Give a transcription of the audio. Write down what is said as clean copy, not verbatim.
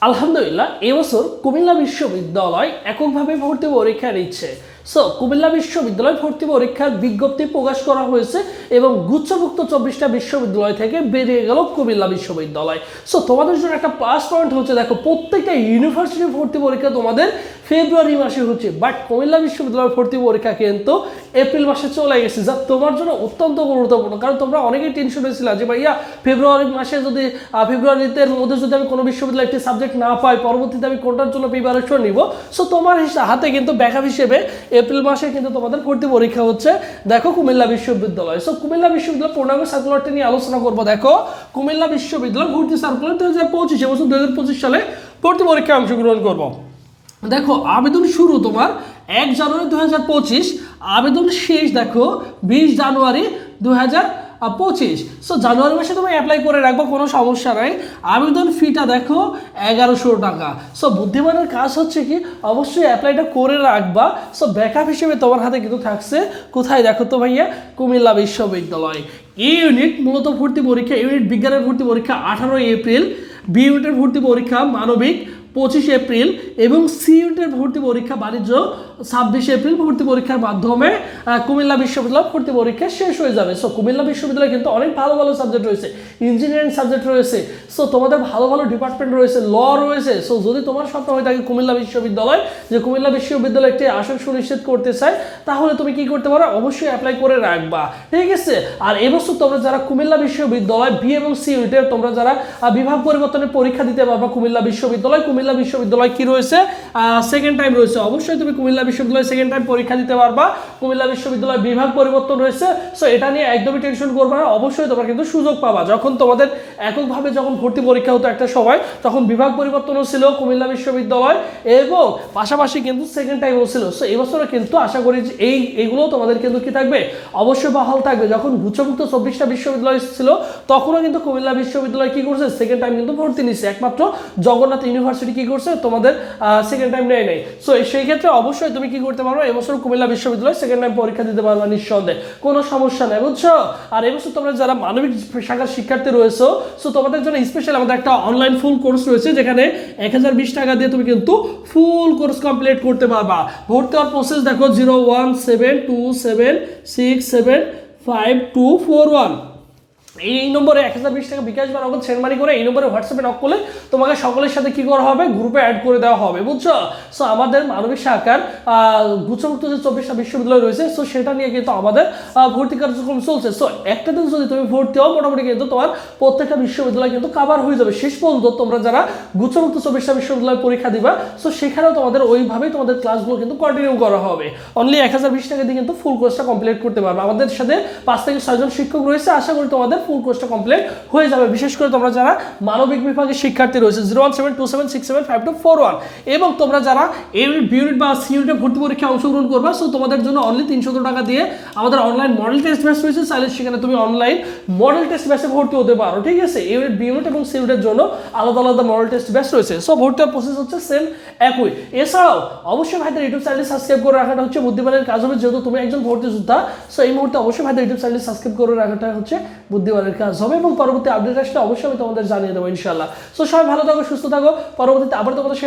আলহামদুলিল্লাহ এবছর কুমিল্লা বিশ্ববিদ্যালয় এককভাবে ভর্তি পরীক্ষা নিচ্ছে। সো কুমিল্লা বিশ্ববিদ্যালয় ভর্তি পরীক্ষার বিজ্ঞপ্তি প্রকাশ করা হয়েছে এবং গুচ্ছভুক্ত 24টা বিশ্ববিদ্যালয় থেকে বেরিয়ে গেল কুমিল্লা বিশ্ববিদ্যালয়। সো তোমাদের জন্য একটা প্লাস পয়েন্ট হচ্ছে, দেখো প্রত্যেকটা ইউনিভার্সিটি ভর্তি পরীক্ষা তোমাদের ফেব্রুয়ারি মাসে হচ্ছে, বাট কুমিল্লা বিশ্ববিদ্যালয়ের ভর্তি পরীক্ষা কিন্তু এপ্রিল মাসে চলে গেছে, যা তোমার জন্য অত্যন্ত গুরুত্বপূর্ণ। কারণ তোমরা অনেকেই টেনশনে ছিল যে ভাইয়া ফেব্রুয়ারি মাসে যদি ফেব্রুয়ারিতে মধ্যে যদি আমি কোনো বিশ্ববিদ্যালয়ে একটি সাবজেক্ট না পাই, পরবর্তীতে আমি কোনটার জন্য প্রিপারেশন নিব। সো তোমার হাতে কিন্তু ব্যাকআপ হিসেবে এপ্রিল মাসে কিন্তু তোমাদের ভর্তি পরীক্ষা হচ্ছে, দেখো কুমিল্লা বিশ্ববিদ্যালয়। সো কুমিল্লা বিশ্ববিদ্যালয় পূর্ণাঙ্গ সার্কুলারটি নিয়ে আলোচনা করবো। দেখো কুমিল্লা বিশ্ববিদ্যালয় ভর্তি সার্কুলার 2025 এবছর 2025 সালে ভর্তি পরীক্ষায় অংশগ্রহণ করবো। দেখো আবেদন শুরু তোমার 1 জানুয়ারি 2025, আবেদন শেষ দেখো 20 জানুয়ারি 2025। সো জানুয়ারি মাসে তুমি অ্যাপ্লাই করে রাখবো, কোনো সমস্যা নাই। আবেদন ফিটা দেখো 1100 টাকা। সো বুদ্ধিমানের কাজ হচ্ছে কি, অবশ্যই অ্যাপ্লাইটা করে রাখবা। সো ব্যাকআপ হিসেবে তোমার হাতে কিন্তু থাকছে কোথায়, দেখো তো ভাইয়া, কুমিল্লা বিশ্ববিদ্যালয়। এই ইউনিট মূলত ভর্তি পরীক্ষা, ইউনিট বিজ্ঞানের ভর্তি পরীক্ষা 18 এপ্রিল, বি ইউনিটের ভর্তি পরীক্ষা মানবিক 25 এপ্রিল এবং সি ইউনিটের ভর্তি পরীক্ষা বাণিজ্য 26 এপ্রিল ভর্তি পরীক্ষার মাধ্যমে কুমিল্লা বিশ্ববিদ্যালয় ভর্তি পরীক্ষা শেষ হয়ে যাবে। সো কুমিল্লা বিশ্ববিদ্যালয়ে কিন্তু অনেক ভালো ভালো সাবজেক্ট রয়েছে, ইঞ্জিনিয়ারিং সাবজেক্ট রয়েছে, সো তোমাদের ভালো ভালো ডিপার্টমেন্ট রয়েছে, ল রয়েছে। সো যদি তোমার স্বপ্ন হয়ে থাকে কুমিল্লা বিশ্ববিদ্যালয়, যে কুমিল্লা বিশ্ববিদ্যালয় একটি আসন সুনিশ্চিত করতে চায়, তাহলে তুমি কি করতে পারো, অবশ্যই অ্যাপ্লাই করে রাখবা, ঠিক আছে। আর এবছর তোমরা যারা কুমিল্লা বিশ্ববিদ্যালয় বি এবং সি ইউনিটে তোমরা যারা বিভাগ পরিবর্তনের পরীক্ষা দিতে পারবা কুমিল্লা বিশ্ববিদ্যালয় কি রয়েছে, সেকেন্ড টাইম রয়েছে, অবশ্যই তুমি কুমিল্লা বিশ্ববিদ্যালয় সেকেন্ড টাইম পরীক্ষা দিতে পারবা। কুমিল্লা বিশ্ববিদ্যালয় বিভাগ পরিবর্তন রয়েছে, সো এটা নিয়ে একদমই টেনশন করবে না, অবশ্যই তোমরা কিন্তু সুযোগ পাবা। যখন তোমাদের এককভাবে যখন ভর্তি পরীক্ষা হতো একটা সময়, তখন বিভাগ পরিবর্তনও ছিল কুমিল্লা বিশ্ববিদ্যালয় এবং পাশাপাশি কিন্তু সেকেন্ড টাইমও ছিল। সো এবছরে কিন্তু আশা করি যে এইগুলো তোমাদের কিন্তু কি থাকবে, অবশ্যই বহাল থাকবে। যখন গুচ্ছভুক্ত 24টা বিশ্ববিদ্যালয় ছিল, তখনও কিন্তু কুমিল্লা বিশ্ববিদ্যালয় কি করছে, সেকেন্ড টাইম কিন্তু ভর্তি নিচ্ছে, একমাত্র জগন্নাথ ইউনিভার্সিটি কি করছে, তোমাদের সেকেন্ড টাইম নেয় নাই। সো সেই ক্ষেত্রে অবশ্যই তুমি কি করতে পারো, এবছর কুমিল্লা বিশ্ববিদ্যালয় সেকেন্ড টাইম পরীক্ষা দিতে পারবা নিঃসন্দেহে, কোনো সমস্যা নেই, বুঝছো। আর এবছর তোমরা যারা মানবিক শাখার শিক্ষার্থী রয়েছে, সো তোমাদের জন্য স্পেশাল আমাদের একটা অনলাইন ফুল কোর্স রয়েছে, যেখানে 1020 টাকা দিয়ে তুমি কিন্তু ফুল কোর্স কমপ্লিট করতে পারবা। ভর্তি হওয়ার প্রসেস দেখো 01727275241। এই নম্বরে 1020 টাকা বিকাশ বা নগদ সেন্ড মানি করে এই নম্বরে হোয়াটসঅ্যাপে নক করলে তোমাকে সকলের সাথে কি করা হবে, গ্রুপে অ্যাড করে দেওয়া হবে, বুঝছো। সো আমাদের মানবিক শাখার গুচ্ছভুক্ত যে 24টা বিশ্ববিদ্যালয় রয়েছে, সো সেটা নিয়ে কিন্তু আমাদের ভর্তি কার্যক্রম চলছে। সো একটা দিন যদি তুমি ভর্তি হও, মোটামুটি কিন্তু তোমার প্রত্যেকটা বিশ্ববিদ্যালয় কিন্তু কাভার হয়ে যাবে। শেষ পর্যন্ত তোমরা যারা গুচ্ছভুক্ত 24টা বিশ্ববিদ্যালয় পরীক্ষা দিবা, সো সেখানেও তোমাদের ওইভাবেই তোমাদের ক্লাসগুলো কিন্তু কন্টিনিউ করা হবে। অনলি 1020 টাকা দিয়ে কিন্তু ফুল কোর্সটা কমপ্লিট করতে পারবে। আমাদের সাথে 5 থেকে 6 জন শিক্ষক রয়েছে, আশা করি তোমাদের ফুল কোর্সটা কমপ্লিট হয়ে যাবে। বিশেষ করে তোমরা যারা মানবিক বিভাগের শিক্ষার্থী রয়েছে 01727675241 এবং তোমরা যারা ইউনিট বি ইউনিট বা সি ইউনিটে ভর্তি পরীক্ষায় অংশগ্রহণ করবা, সো তোমাদের জন্য অনলি 300 টাকা দিয়ে আমাদের অনলাইন মডেল টেস্ট ব্যাচ রয়েছে, চাইলে সেখানে তুমি অনলাইন মডেল টেস্ট ব্যাচে ভর্তি হতে পারো, ঠিক আছে। ইউনিট বি ইউনিট এবং সি ইউনিটের জন্য আলাদা আলাদা মডেল টেস্ট ব্যাচ রয়েছে। সো ভর্তি হওয়ার প্রসেস হচ্ছে সেম একই। এছাড়াও অবশ্যই ভাইদের ইউটিউব চ্যানেল সাবস্ক্রাইব করে রাখাটা হচ্ছে বুদ্ধিমানের কাজ হবে, যেহেতু তুমি একজন ভর্তি যোদ্ধা। সো এই মুহূর্তে অবশ্যই ভাইদের ইউটিউব চ্যানেল সাবস্ক্রাইব করে রাখাটা হচ্ছে বুদ্ধিমানের কাজ হবে এবং পরবর্তী আপডেট আসলে অবশ্যই আমি তোমাদের জানিয়ে দেবো ইনশাআল্লাহ। সো সবাই ভালো থাকো, সুস্থ থাকো, পরবর্তীতে আবার তোমাদের